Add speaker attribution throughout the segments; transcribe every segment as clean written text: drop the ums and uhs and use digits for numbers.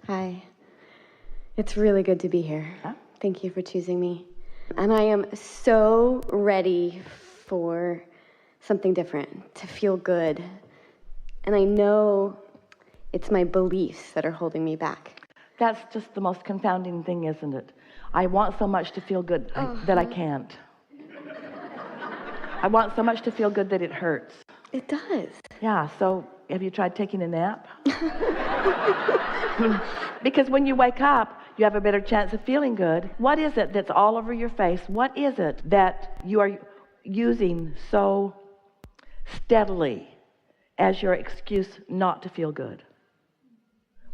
Speaker 1: Hi. It's really good to be here.
Speaker 2: Huh?
Speaker 1: Thank you for choosing me. And I am so ready for something different, to feel good. And I know it's my beliefs that are holding me back.
Speaker 2: That's just the most confounding thing, isn't it? I want so much to feel good that I can't. I want so much to feel good that it hurts.
Speaker 1: It does.
Speaker 2: Yeah, so have you tried taking a nap? Because when you wake up, you have a better chance of feeling good. What is it that's all over your face? What is it that you are using so steadily as your excuse not to feel good?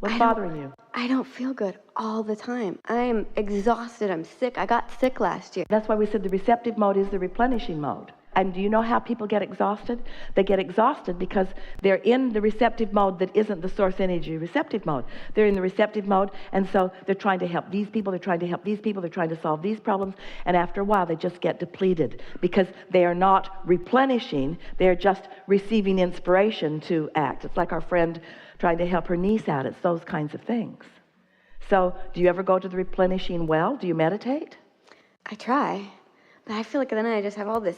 Speaker 2: What's bothering you?
Speaker 1: I don't feel good all the time. I'm exhausted. I'm sick. I got sick last year.
Speaker 2: That's why we said the receptive mode is the replenishing mode. And do you know how people get exhausted? They get exhausted because they're in the receptive mode that isn't the source energy receptive mode. They're in the receptive mode, and so they're trying to help these people, they're trying to help these people, they're trying to solve these problems, and after a while they just get depleted because they are not replenishing, they're just receiving inspiration to act. It's like our friend trying to help her niece out. It's those kinds of things. So do you ever go to the replenishing well? Do you meditate?
Speaker 1: I try, but I feel like then I just have all this,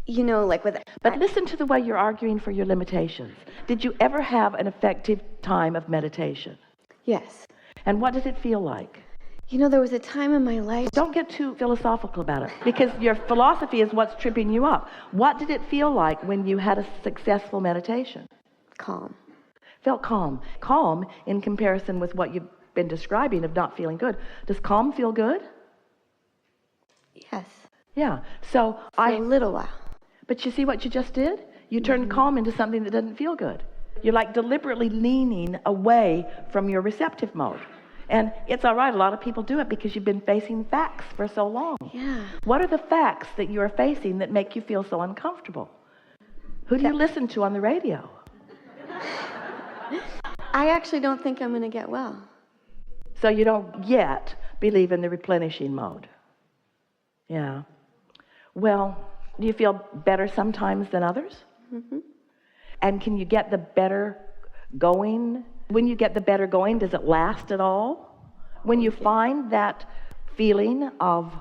Speaker 1: like with...
Speaker 2: But listen to the way you're arguing for your limitations. Did you ever have an effective time of meditation?
Speaker 1: Yes.
Speaker 2: And what does it feel like?
Speaker 1: There was a time in my life...
Speaker 2: Don't get too philosophical about it, because your philosophy is what's tripping you up. What did it feel like when you had a successful meditation?
Speaker 1: Calm.
Speaker 2: Felt calm. Calm in comparison with what you've been describing of not feeling good. Does calm feel good?
Speaker 1: Yes.
Speaker 2: Yeah. So
Speaker 1: For a little while.
Speaker 2: But you see what you just did? You turned calm into something that doesn't feel good. You're like deliberately leaning away from your receptive mode. And it's all right. A lot of people do it because you've been facing facts for so long.
Speaker 1: Yeah.
Speaker 2: What are the facts that you are facing that make you feel so uncomfortable? Who do you listen to on the radio?
Speaker 1: I actually don't think I'm going to get well.
Speaker 2: So you don't yet believe in the replenishing mode. Yeah. Well, do you feel better sometimes than others?
Speaker 1: Mm-hmm.
Speaker 2: And can you get the better going? When you get the better going, does it last at all? When you find that feeling of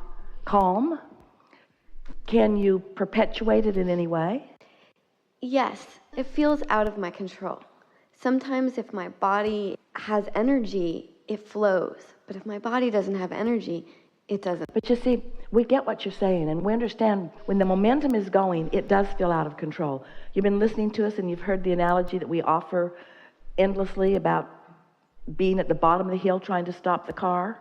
Speaker 2: calm, can you perpetuate it in any way?
Speaker 1: Yes, it feels out of my control. Sometimes if my body has energy, it flows. But if my body doesn't have energy, it doesn't.
Speaker 2: But you see, we get what you're saying, and we understand when the momentum is going, it does feel out of control. You've been listening to us, and you've heard the analogy that we offer endlessly about being at the bottom of the hill trying to stop the car,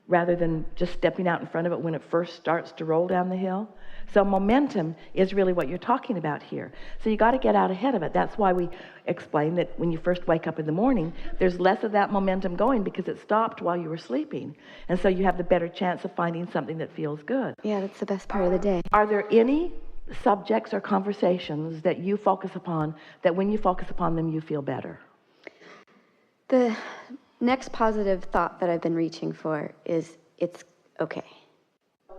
Speaker 2: rather than just stepping out in front of it when it first starts to roll down the hill. So momentum is really what you're talking about here. So you got to get out ahead of it. That's why we explain that when you first wake up in the morning, there's less of that momentum going because it stopped while you were sleeping. And so you have the better chance of finding something that feels good.
Speaker 1: Yeah, that's the best part of the day.
Speaker 2: Are there any subjects or conversations that you focus upon that when you focus upon them, you feel better?
Speaker 1: The next positive thought that I've been reaching for is it's okay.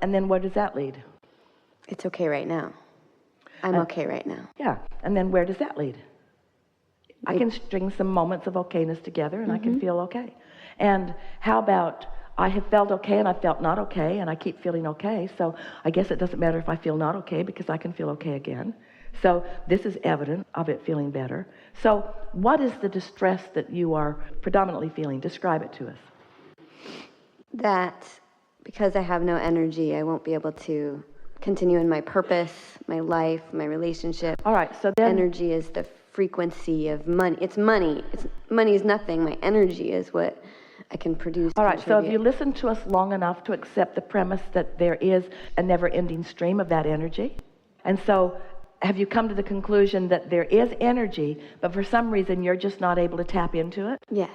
Speaker 2: And then where does that lead?
Speaker 1: It's okay right now. I'm okay right now.
Speaker 2: Yeah, and then where does that lead? I can string some moments of okayness together and I can feel okay. And how about I have felt okay and I felt not okay and I keep feeling okay, so I guess it doesn't matter if I feel not okay because I can feel okay again. So this is evidence of it feeling better. So what is the distress that you are predominantly feeling? Describe it to us.
Speaker 1: That because I have no energy, I won't be able to continue in my purpose, my life, my relationship.
Speaker 2: All right, so then...
Speaker 1: Energy is the frequency of money. It's money. Money is nothing. My energy is what I can produce.
Speaker 2: All right, so if you listen to us long enough to accept the premise that there is a never-ending stream of that energy, and so have you come to the conclusion that there is energy, but for some reason you're just not able to tap into it?
Speaker 1: Yes.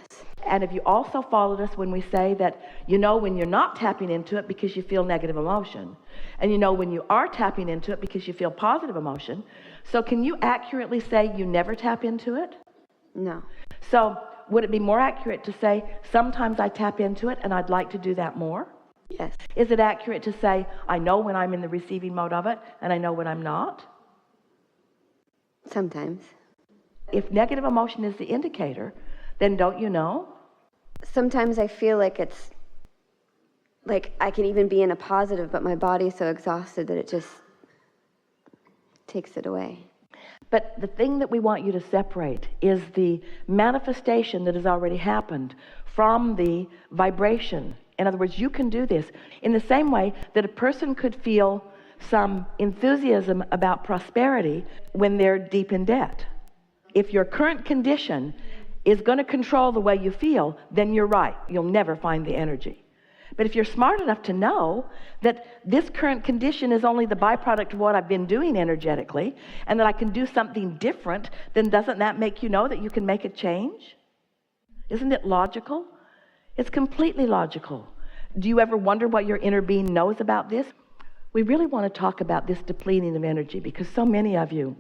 Speaker 2: And have you also followed us when we say that you know when you're not tapping into it because you feel negative emotion, and you know when you are tapping into it because you feel positive emotion? So can you accurately say you never tap into it?
Speaker 1: No.
Speaker 2: So would it be more accurate to say sometimes I tap into it and I'd like to do that more?
Speaker 1: Yes.
Speaker 2: Is it accurate to say I know when I'm in the receiving mode of it and I know when I'm not?
Speaker 1: Sometimes.
Speaker 2: If negative emotion is the indicator, then don't you know?
Speaker 1: sometimes I feel like it's like I can even be in a positive, but my body's so exhausted that it just takes it away.
Speaker 2: But the thing that we want you to separate is the manifestation that has already happened from the vibration. In other words, you can do this in the same way that a person could feel some enthusiasm about prosperity when they're deep in debt. If your current condition is going to control the way you feel, then you're right. You'll never find the energy. But if you're smart enough to know that this current condition is only the byproduct of what I've been doing energetically, and that I can do something different, then doesn't that make you know that you can make a change? Isn't it logical? It's completely logical. Do you ever wonder what your inner being knows about this? We really want to talk about this depleting of energy, because so many of you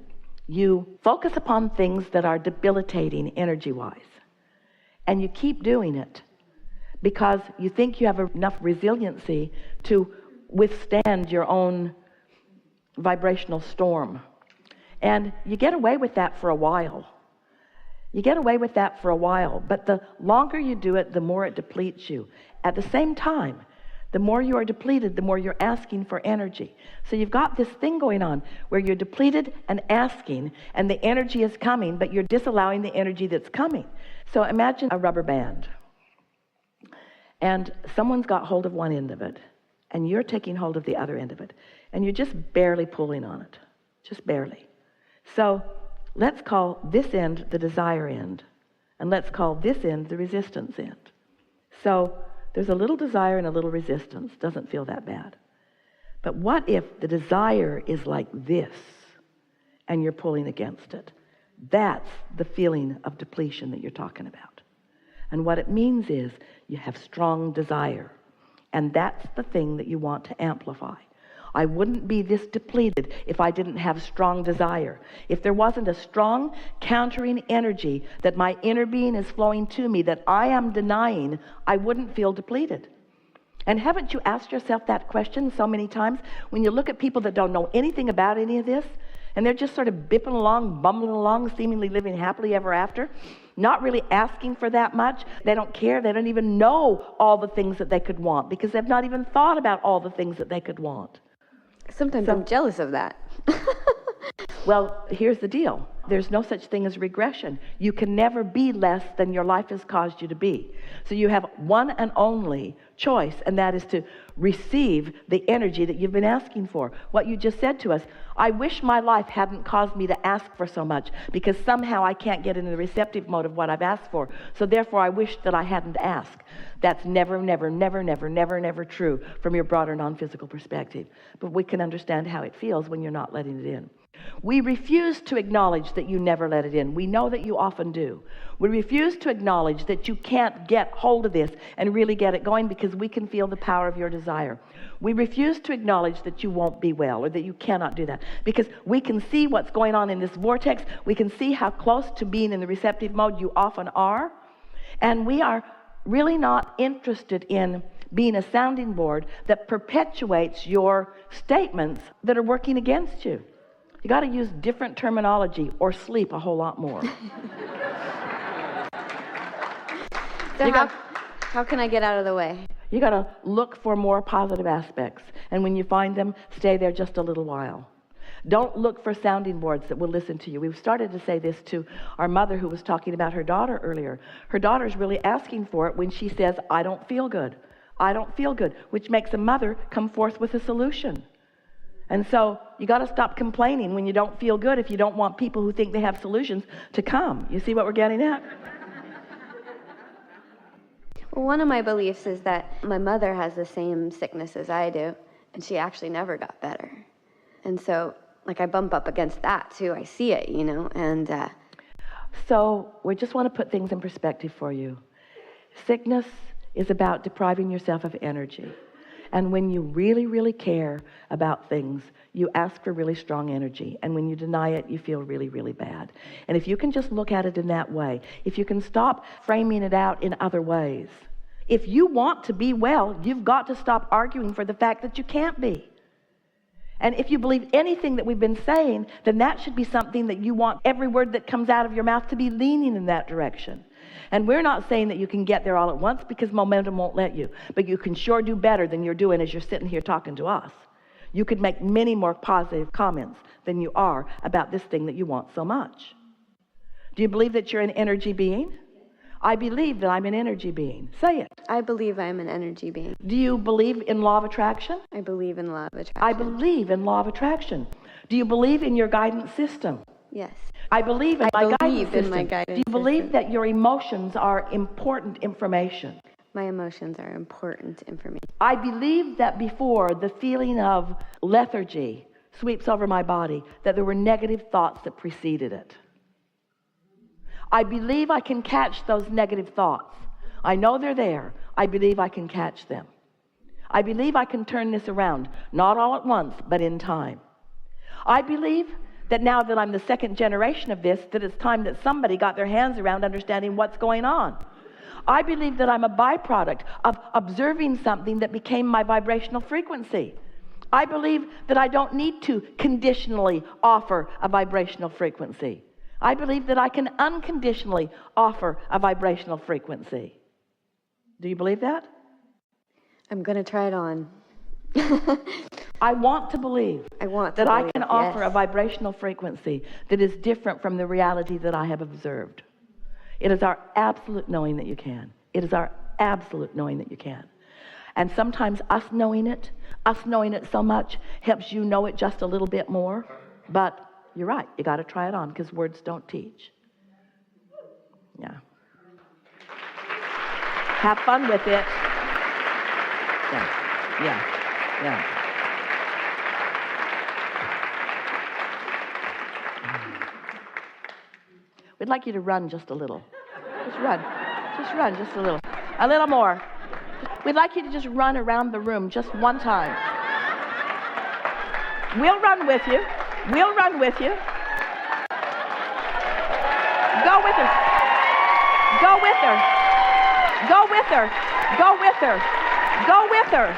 Speaker 2: focus upon things that are debilitating energy-wise, and you keep doing it because you think you have enough resiliency to withstand your own vibrational storm. And you get away with that for a while. You get away with that for a while, but the longer you do it, the more it depletes you. At the same time, the more you are depleted, the more you're asking for energy. So you've got this thing going on where you're depleted and asking, and the energy is coming, but you're disallowing the energy that's coming. So imagine a rubber band, and someone's got hold of one end of it, and you're taking hold of the other end of it, and you're just barely pulling on it, just barely. So let's call this end the desire end, and let's call this end the resistance end. So there's a little desire and a little resistance. Doesn't feel that bad. But what if the desire is like this and you're pulling against it? That's the feeling of depletion that you're talking about. And what it means is you have strong desire. And that's the thing that you want to amplify. I wouldn't be this depleted if I didn't have strong desire. If there wasn't a strong countering energy that my inner being is flowing to me that I am denying, I wouldn't feel depleted. And haven't you asked yourself that question so many times when you look at people that don't know anything about any of this, and they're just sort of bipping along, bumbling along, seemingly living happily ever after, not really asking for that much. They don't care. They don't even know all the things that they could want because they've not even thought about all the things that they could want.
Speaker 1: Sometimes I'm jealous of that.
Speaker 2: Well, here's the deal. There's no such thing as regression. You can never be less than your life has caused you to be. So you have one and only choice, and that is to receive the energy that you've been asking for. What you just said to us, I wish my life hadn't caused me to ask for so much because somehow I can't get into the receptive mode of what I've asked for. So therefore I wish that I hadn't asked. That's never, never, never, never, never, never true from your broader non-physical perspective. But we can understand how it feels when you're not letting it in. We refuse to acknowledge that you never let it in. We know that you often do. We refuse to acknowledge that you can't get hold of this and really get it going because we can feel the power of your desire. We refuse to acknowledge that you won't be well or that you cannot do that because we can see what's going on in this vortex. We can see how close to being in the receptive mode you often are. And we are really not interested in being a sounding board that perpetuates your statements that are working against you. You got to use different terminology or sleep a whole lot more.
Speaker 1: So how can I get out of the way?
Speaker 2: You got to look for more positive aspects. And when you find them, stay there just a little while. Don't look for sounding boards that will listen to you. We've started to say this to our mother who was talking about her daughter earlier. Her daughter's really asking for it when she says, I don't feel good. I don't feel good, which makes a mother come forth with a solution. And so you got to stop complaining when you don't feel good if you don't want people who think they have solutions to come. You see what we're getting at?
Speaker 1: Well, one of my beliefs is that my mother has the same sickness as I do, and she actually never got better. And so, like, I bump up against that, too. I see it, you know, and...
Speaker 2: So we just want to put things in perspective for you. Sickness is about depriving yourself of energy. And when you really, really care about things, you ask for really strong energy. And when you deny it, you feel really, really bad. And if you can just look at it in that way, if you can stop framing it out in other ways, if you want to be well, you've got to stop arguing for the fact that you can't be. And if you believe anything that we've been saying, then that should be something that you want every word that comes out of your mouth to be leaning in that direction. And we're not saying that you can get there all at once because momentum won't let you. But you can sure do better than you're doing as you're sitting here talking to us. You could make many more positive comments than you are about this thing that you want so much. Do you believe that you're an energy being? I believe that I'm an energy being. Say it.
Speaker 1: I believe I'm an energy being.
Speaker 2: Do you believe in law of attraction?
Speaker 1: I believe in law of attraction.
Speaker 2: I believe in law of attraction. Do you believe in your guidance system?
Speaker 1: Yes.
Speaker 2: I believe in my guidance system.
Speaker 1: My guidance
Speaker 2: Do you believe
Speaker 1: system.
Speaker 2: that your emotions are important information?
Speaker 1: My emotions are important information.
Speaker 2: I believe that before the feeling of lethargy sweeps over my body, that there were negative thoughts that preceded it. I believe I can catch those negative thoughts. I know they're there. I believe I can catch them. I believe I can turn this around, not all at once, but in time. I believe that now that I'm the second generation of this, that it's time that somebody got their hands around understanding what's going on. I believe that I'm a byproduct of observing something that became my vibrational frequency. I believe that I don't need to conditionally offer a vibrational frequency. I believe that I can unconditionally offer a vibrational frequency. Do you believe that?
Speaker 1: I'm going to try it on.
Speaker 2: I want to believe that I can offer a
Speaker 1: yes.
Speaker 2: vibrational frequency that is different from the reality that I have observed. It is our absolute knowing that you can. It is our absolute knowing that you can. And sometimes us knowing it so much helps you know it just a little bit more. But you're right, you got to try it on because words don't teach. Yeah. Have fun with it. Yeah. We'd like you to run just a little. Just run just a little. A little more. We'd like you to just run around the room just one time. We'll run with you. Go with her. Go with her. Go with her. Go with her. Go with her.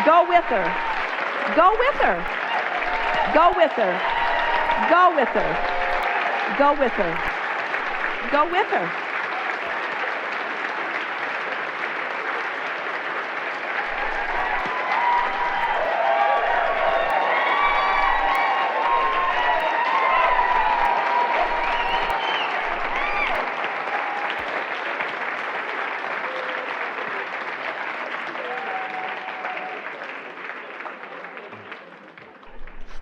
Speaker 2: Go with her. Go with her. Go with her. Go with her. Go with her. Go with her. Go with her.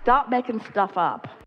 Speaker 2: Stop making stuff up.